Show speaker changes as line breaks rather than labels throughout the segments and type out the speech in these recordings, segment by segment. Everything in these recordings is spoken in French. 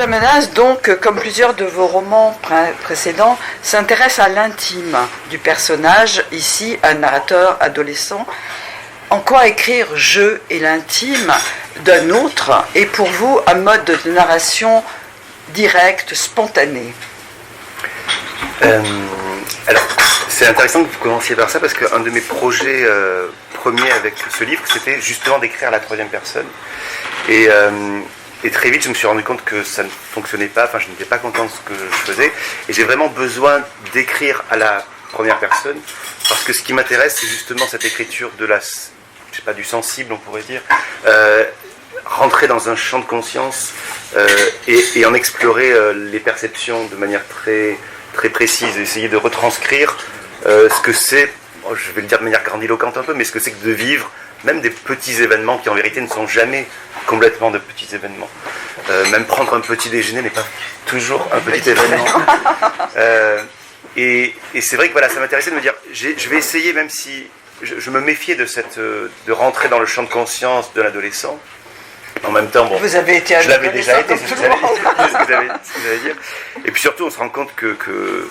la menace, donc, comme plusieurs de vos romans précédents, s'intéresse à l'intime du personnage, ici un narrateur adolescent. En quoi écrire je et l'intime d'un autre est pour vous un mode de narration direct, spontané?
Alors, c'est intéressant que vous commenciez par ça parce qu'un de mes projets premiers avec ce livre, c'était justement d'écrire à la troisième personne. Et très vite, je me suis rendu compte que ça ne fonctionnait pas, enfin, je n'étais pas content de ce que je faisais. Et j'ai vraiment besoin d'écrire à la première personne parce que ce qui m'intéresse, c'est justement cette écriture de la, je sais pas, du sensible, on pourrait dire, rentrer dans un champ de conscience et en explorer les perceptions de manière très, très précise, essayer de retranscrire ce que c'est, je vais le dire de manière grandiloquente un peu, mais ce que c'est que de vivre même des petits événements qui en vérité ne sont jamais complètement de petits événements. Même prendre un petit déjeuner n'est pas toujours un petit événement. Et c'est vrai que voilà, ça m'intéressait de me dire, je vais essayer, même si je me méfiais de rentrer dans le champ de conscience de l'adolescent. En même temps, bon,
vous avez été
je l'avais déjà été, c'est ce que vous allez dire. Et puis surtout, on se rend compte que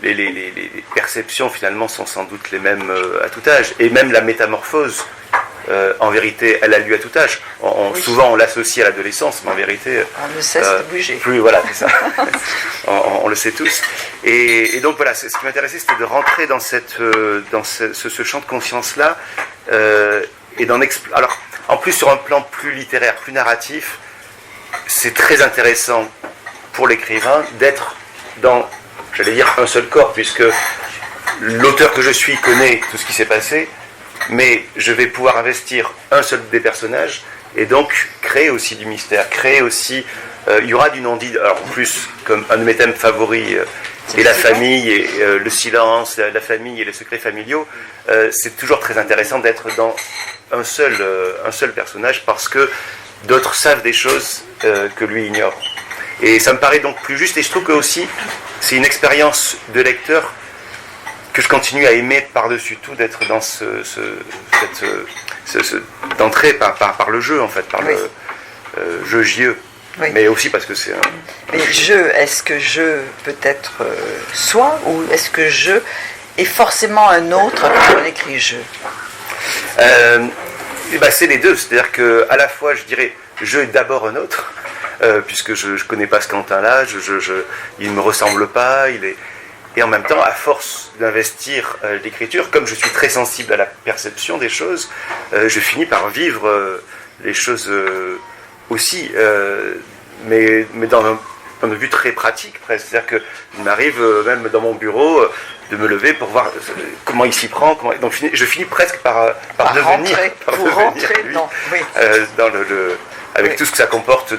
les perceptions finalement sont sans doute les mêmes à tout âge. Et même la métamorphose, en vérité, elle a lieu à tout âge. Oui. Souvent, on l'associe à l'adolescence, mais en vérité...
On ne cesse de bouger.
Plus, voilà, c'est ça. on le sait tous. Et donc, voilà, ce qui m'intéressait, c'était de rentrer dans ce champ de conscience-là, et d'en explorer... Alors, en plus, sur un plan plus littéraire, plus narratif, c'est très intéressant pour l'écrivain d'être dans, j'allais dire, un seul corps, puisque l'auteur que je suis connaît tout ce qui s'est passé, mais je vais pouvoir investir un seul des personnages et donc créer aussi du mystère, créer aussi... il y aura du non-dit, alors en plus, comme un de mes thèmes favoris, et la famille, et le silence, la famille et les secrets familiaux, c'est toujours très intéressant d'être dans un seul personnage parce que d'autres savent des choses que lui ignore. Et ça me paraît donc plus juste, et je trouve que aussi c'est une expérience de lecteur que je continue à aimer par-dessus tout, d'être dans d'entrer par le jeu en fait, par le jeu jieux. Oui. Mais aussi parce que c'est un...
Mais jeu, est-ce que jeu peut être soi, ou est-ce que jeu est forcément un autre quand on écrit jeu?
C'est les deux, c'est-à-dire qu'à la fois je dirais jeu est d'abord un autre, puisque je ne connais pas ce Quentin-là, il ne me ressemble pas, et en même temps, à force d'investir l'écriture, comme je suis très sensible à la perception des choses, je finis par vivre les choses aussi, mais dans un point de vue très pratique presque. C'est-à-dire qu'il m'arrive même dans mon bureau de me lever pour voir comment il s'y prend. Donc je finis presque par devenir lui, oui. Avec tout ce que ça comporte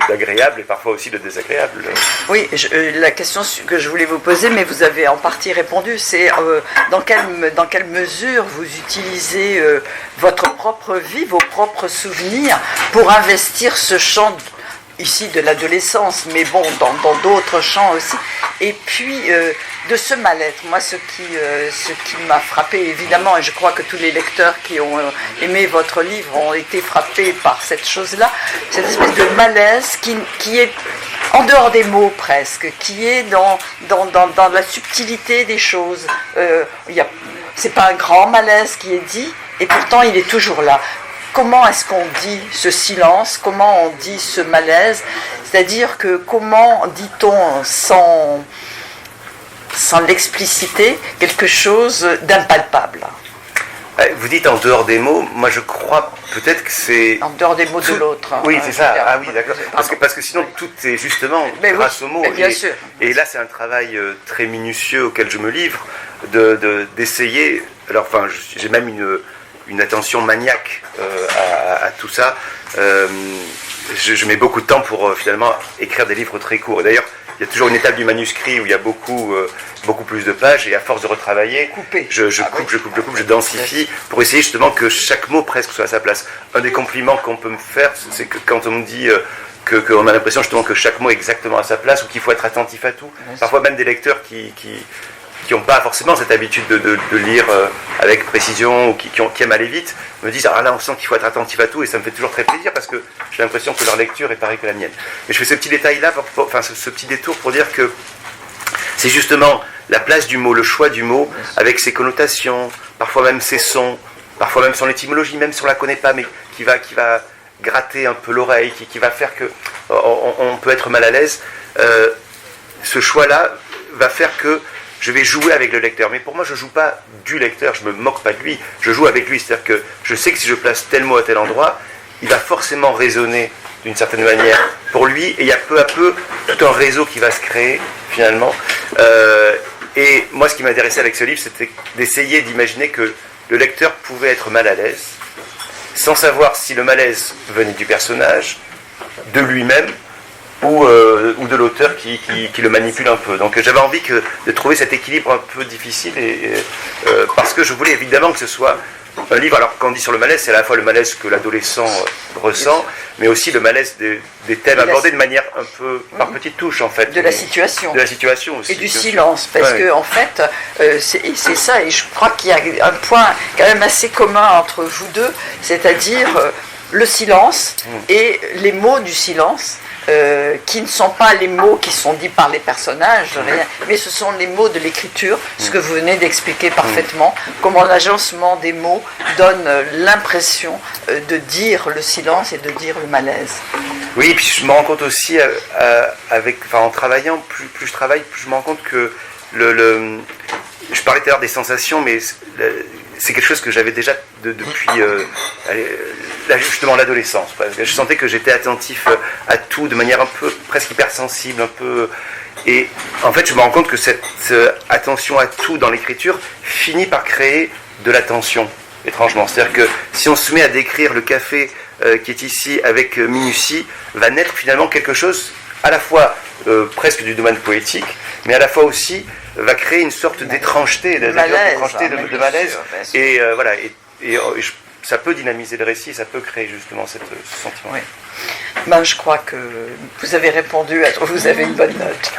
d'agréable et parfois aussi de désagréable.
Oui, la question que je voulais vous poser, mais vous avez en partie répondu, c'est dans quelle mesure vous utilisez votre propre vie, vos propres souvenirs pour investir ce champ ici de l'adolescence, mais bon, dans d'autres champs aussi. Et puis, de ce mal-être, moi, ce qui m'a frappé, évidemment, et je crois que tous les lecteurs qui ont aimé votre livre ont été frappés par cette chose-là, cette espèce de malaise qui est en dehors des mots presque, qui est dans la subtilité des choses. C'est pas un grand malaise qui est dit, et pourtant il est toujours là. Comment est-ce qu'on dit ce silence? Comment on dit ce malaise? C'est-à-dire que comment dit-on sans l'expliciter quelque chose d'impalpable?
Vous dites en dehors des mots, moi je crois peut-être que c'est...
En dehors des mots de l'autre.
Oui, c'est ça, ah oui, d'accord. Parce que sinon tout est justement grâce aux mots.
Bien sûr.
Et là c'est un travail très minutieux auquel je me livre, d'essayer... Alors enfin, j'ai même une attention maniaque à tout ça. Je mets beaucoup de temps pour finalement écrire des livres très courts. Et d'ailleurs, il y a toujours une étape du manuscrit où il y a beaucoup plus de pages, et à force de retravailler, je coupe, je densifie pour essayer justement que chaque mot presque soit à sa place. Un des compliments qu'on peut me faire, c'est que quand on me dit qu'on a l'impression justement que chaque mot est exactement à sa place, ou qu'il faut être attentif à tout. Parfois même des lecteurs qui n'ont pas forcément cette habitude de lire avec précision ou qui aiment aller vite, me disent ah là on sent qu'il faut être attentif à tout et ça me fait toujours très plaisir parce que j'ai l'impression que leur lecture est pareille que la mienne. Et je fais ce petit détail là, ce petit détour pour dire que c'est justement la place du mot, le choix du mot avec ses connotations, parfois même ses sons, parfois même son étymologie, même si on ne la connaît pas, mais qui va gratter un peu l'oreille, qui va faire que on peut être mal à l'aise. Ce choix-là va faire que je vais jouer avec le lecteur. Mais pour moi, je ne joue pas du lecteur, je ne me moque pas de lui, je joue avec lui. C'est-à-dire que je sais que si je place tel mot à tel endroit, il va forcément résonner d'une certaine manière pour lui, et il y a peu à peu tout un réseau qui va se créer, finalement. Et moi, ce qui m'intéressait avec ce livre, c'était d'essayer d'imaginer que le lecteur pouvait être mal à l'aise, sans savoir si le malaise venait du personnage, de lui-même, ou de l'auteur qui le manipule un peu. Donc j'avais envie de trouver cet équilibre un peu difficile, parce que je voulais évidemment que ce soit un livre, alors quand on dit sur le malaise, c'est à la fois le malaise que l'adolescent ressent, mais aussi le malaise des thèmes abordés de manière un peu par petites touches en fait.
De la situation.
De la situation aussi.
Et du silence, parce que en fait, c'est ça, et je crois qu'il y a un point quand même assez commun entre vous deux, c'est-à-dire le silence et les mots du silence. Qui ne sont pas les mots qui sont dits par les personnages, mais ce sont les mots de l'écriture, ce que vous venez d'expliquer parfaitement, comment l'agencement des mots donne l'impression de dire le silence et de dire le malaise.
Oui, et puis je me rends compte aussi, en travaillant, plus je travaille, plus je me rends compte que je parlais tout à l'heure des sensations, mais c'est quelque chose que j'avais déjà depuis justement l'adolescence. Je sentais que j'étais attentif à tout de manière un peu presque hypersensible, un peu. Et en fait, je me rends compte que cette attention à tout dans l'écriture finit par créer de la tension, étrangement. C'est-à-dire que si on se met à décrire le café qui est ici avec minutie, va naître finalement quelque chose à la fois presque du domaine poétique, mais à la fois aussi va créer une sorte d'étrangeté, de malaise. Et voilà, ça peut dynamiser le récit, ça peut créer justement ce sentiment.
Oui. Ben, je crois que vous avez répondu, vous avez une bonne note.